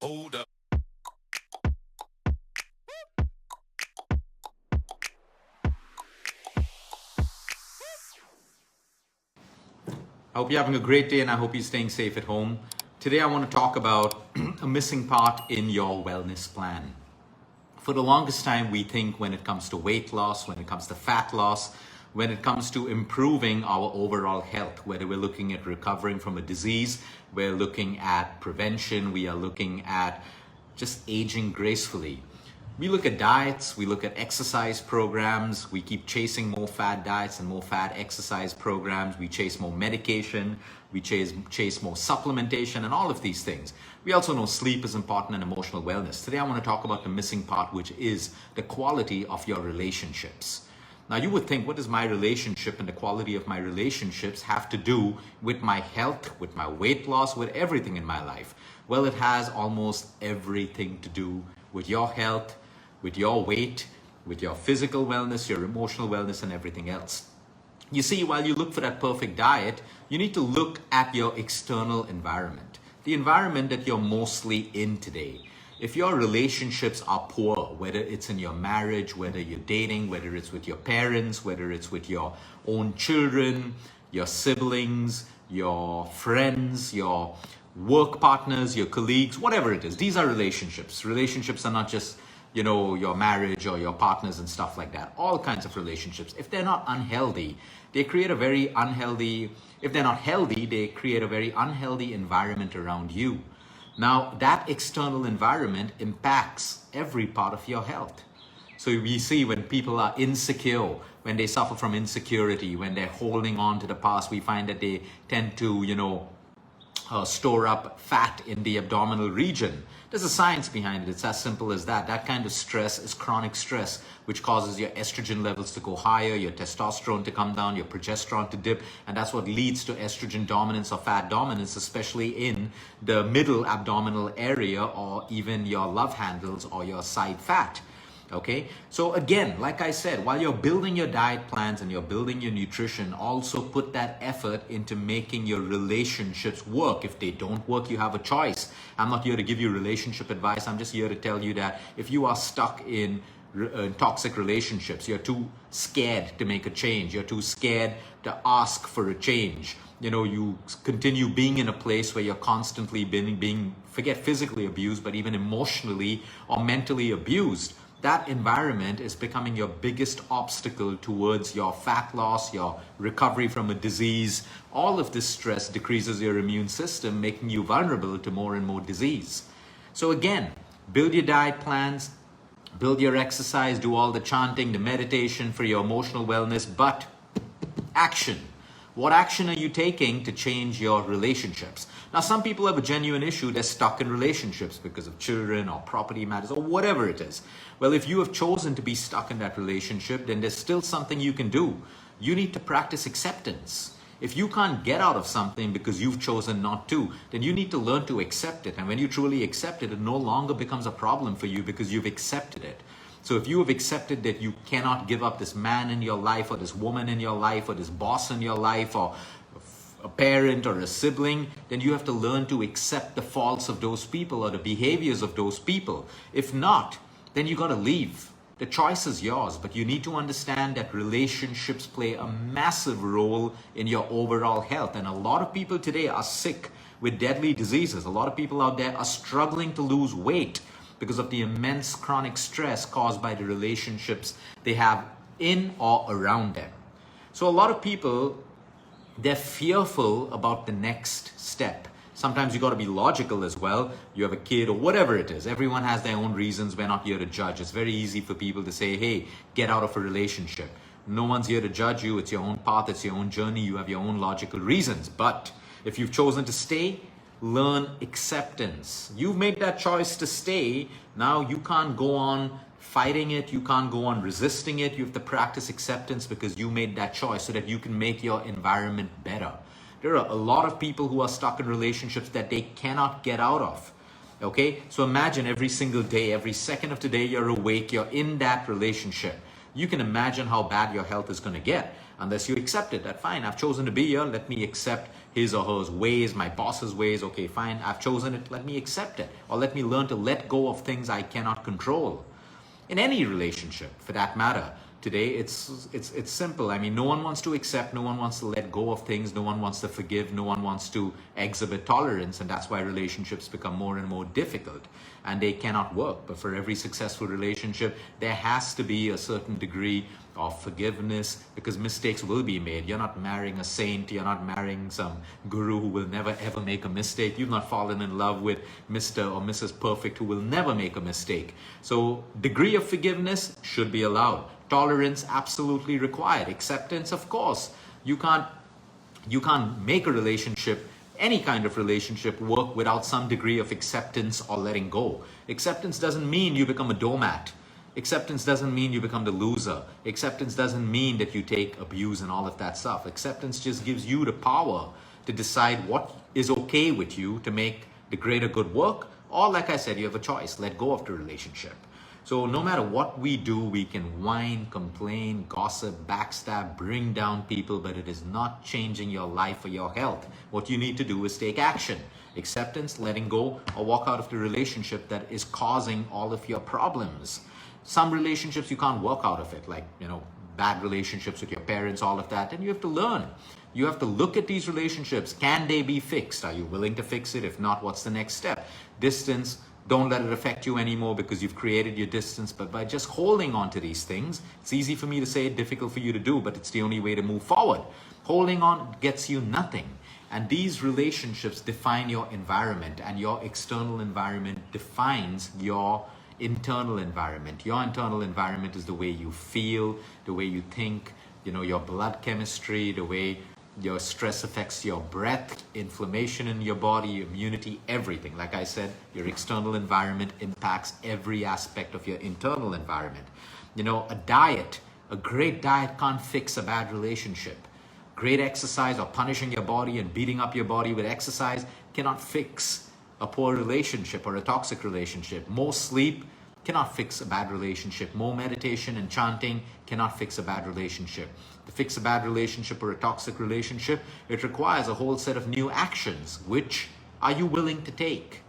Hold up. I hope you're having a great day and I hope you're staying safe at home. Today, I want to talk about a missing part in your wellness plan. For the longest time, we think when it comes to weight loss, when it comes to fat loss, when it comes to improving our overall health, whether we're looking at recovering from a disease, we're looking at prevention, we are looking at just aging gracefully. We look at diets, we look at exercise programs, we keep chasing more fad diets and more fad exercise programs, we chase more medication, we chase more supplementation and all of these things. We also know sleep is important and emotional wellness. Today I want to talk about the missing part, which is the quality of your relationships. Now you would think, what does my relationship and the quality of my relationships have to do with my health, with my weight loss, with everything in my life? Well, it has almost everything to do with your health, with your weight, with your physical wellness, your emotional wellness, and everything else. You see, while you look for that perfect diet, you need to look at your external environment, the environment that you're mostly in today. If your relationships are poor, whether it's in your marriage, whether you're dating, whether it's with your parents, whether it's with your own children, your siblings, your friends, your work partners, your colleagues, whatever it is, these are relationships. Relationships are not just your marriage or your partners and stuff like that. All kinds of relationships. If they're not unhealthy, they create a very unhealthy, if they're not healthy, they create a very unhealthy environment around you. Now, that external environment impacts every part of your health. So we see when people are insecure, when they suffer from insecurity, when they're holding on to the past, we find that they tend to, store up fat in the abdominal region. There's a science behind it. It's as simple as that. That kind of stress is chronic stress, which causes your estrogen levels to go higher, your testosterone to come down, your progesterone to dip, and that's what leads to estrogen dominance or fat dominance, especially in the middle abdominal area or even your love handles or your side fat. Okay, so again, like I said, while you're building your diet plans and you're building your nutrition, also put that effort into making your relationships work. If they don't work, you have a choice. I'm not here to give you relationship advice. I'm just here to tell you that if you are stuck in toxic relationships, you're too scared to make a change. You're too scared to ask for a change. You continue being in a place where you're constantly being forget physically abused, but even emotionally or mentally abused. That environment is becoming your biggest obstacle towards your fat loss, your recovery from a disease. All of this stress decreases your immune system, making you vulnerable to more and more disease. So again, build your diet plans, build your exercise, do all the chanting, the meditation for your emotional wellness, but action. What action are you taking to change your relationships? Now, some people have a genuine issue. They're stuck in relationships because of children or property matters or whatever it is. Well, if you have chosen to be stuck in that relationship, then there's still something you can do. You need to practice acceptance. If you can't get out of something because you've chosen not to, then you need to learn to accept it. And when you truly accept it, it no longer becomes a problem for you because you've accepted it. So if you have accepted that you cannot give up this man in your life or this woman in your life or this boss in your life or a parent or a sibling, then you have to learn to accept the faults of those people or the behaviors of those people. If not, then you got to leave. The choice is yours, but you need to understand that relationships play a massive role in your overall health. And a lot of people today are sick with deadly diseases. A lot of people out there are struggling to lose weight because of the immense chronic stress caused by the relationships they have in or around them. So a lot of people, they're fearful about the next step. Sometimes you got to be logical as well. You have a kid or whatever it is. Everyone has their own reasons. We're not here to judge. It's very easy for people to say, hey, get out of a relationship. No one's here to judge you. It's your own path. It's your own journey. You have your own logical reasons. But if you've chosen to stay, learn acceptance. You've made that choice to stay. Now you can't go on fighting it. You can't go on resisting it. You have to practice acceptance because you made that choice so that you can make your environment better. There are a lot of people who are stuck in relationships that they cannot get out of. Okay? So imagine every single day, every second of today, you're awake, you're in that relationship. You can imagine how bad your health is going to get. Unless you accept it, that fine, I've chosen to be here, let me accept his or her ways, my boss's ways. Okay, fine, I've chosen it, let me accept it. Or let me learn to let go of things I cannot control. In any relationship, for that matter, today it's simple. I mean, no one wants to accept, no one wants to let go of things, no one wants to forgive, no one wants to exhibit tolerance, and that's why relationships become more and more difficult and they cannot work. But for every successful relationship, there has to be a certain degree of forgiveness, because mistakes will be made. You're not marrying a saint, you're not marrying some guru who will never ever make a mistake. You've not fallen in love with Mr. or Mrs. Perfect who will never make a mistake. So degree of forgiveness should be allowed. Tolerance absolutely required. Acceptance, of course. You can't make a relationship, any kind of relationship, work without some degree of acceptance or letting go. Acceptance doesn't mean you become a doormat. Acceptance doesn't mean you become the loser. Acceptance doesn't mean that you take abuse and all of that stuff. Acceptance just gives you the power to decide what is okay with you to make the greater good work. Or, like I said, you have a choice. Let go of the relationship. So no matter what we do, we can whine, complain, gossip, backstab, bring down people, but it is not changing your life or your health. What you need to do is take action. Acceptance, letting go, or walk out of the relationship that is causing all of your problems. Some relationships you can't walk out of it, like, bad relationships with your parents, all of that, and you have to learn. You have to look at these relationships. Can they be fixed? Are you willing to fix it? If not, what's the next step? Distance, don't let it affect you anymore because you've created your distance. But by just holding on to these things, it's easy for me to say, difficult for you to do, but it's the only way to move forward. Holding on gets you nothing. And these relationships define your environment, and your external environment defines your internal environment. Your internal environment is the way you feel, the way you think, your blood chemistry, the way your stress affects your breath, inflammation in your body, immunity, everything. Like I said, your external environment impacts every aspect of your internal environment. A great diet can't fix a bad relationship. Great exercise or punishing your body and beating up your body with exercise cannot fix a poor relationship or a toxic relationship. More sleep cannot fix a bad relationship. More meditation and chanting cannot fix a bad relationship. To fix a bad relationship or a toxic relationship, it requires a whole set of new actions. Which are you willing to take?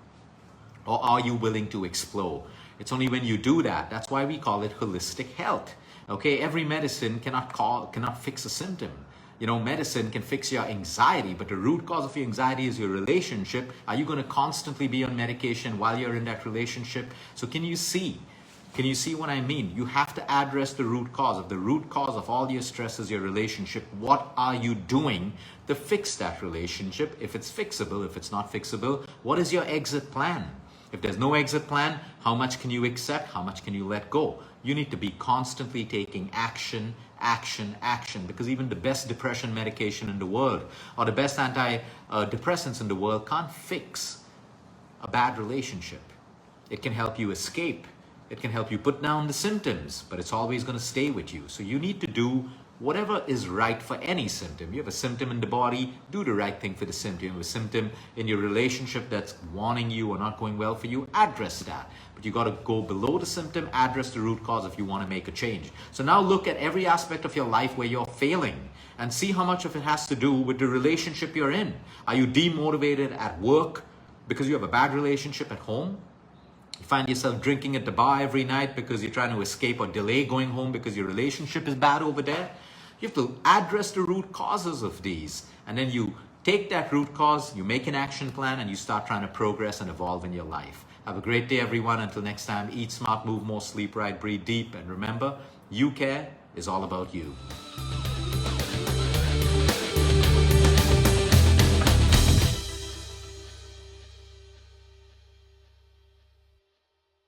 Or are you willing to explore? It's only when you do that. That's why we call it holistic health. Okay, every medicine cannot fix a symptom. Medicine can fix your anxiety, but the root cause of your anxiety is your relationship. Are you going to constantly be on medication while you're in that relationship? So can you see what I mean? You have to address the root cause. If the root cause of all your stress is your relationship, what are you doing to fix that relationship? If it's fixable, if it's not fixable, what is your exit plan? If there's no exit plan, how much can you accept? How much can you let go? You need to be constantly taking action, because even the best depression medication in the world or the best antidepressants in the world can't fix a bad relationship. It can help you escape. It can help you put down the symptoms, but it's always going to stay with you. So you need to do whatever is right for any symptom. You have a symptom in the body, do the right thing for the symptom. You have a symptom in your relationship that's warning you or not going well for you, address that. But you got to go below the symptom, address the root cause if you want to make a change. So now look at every aspect of your life where you're failing and see how much of it has to do with the relationship you're in. Are you demotivated at work because you have a bad relationship at home? You find yourself drinking at the bar every night because you're trying to escape or delay going home because your relationship is bad over there. You have to address the root causes of these, and then you take that root cause, you make an action plan, and you start trying to progress and evolve in your life. Have a great day, everyone. Until next time, eat smart, move more, sleep right, breathe deep, and remember, you care is all about you.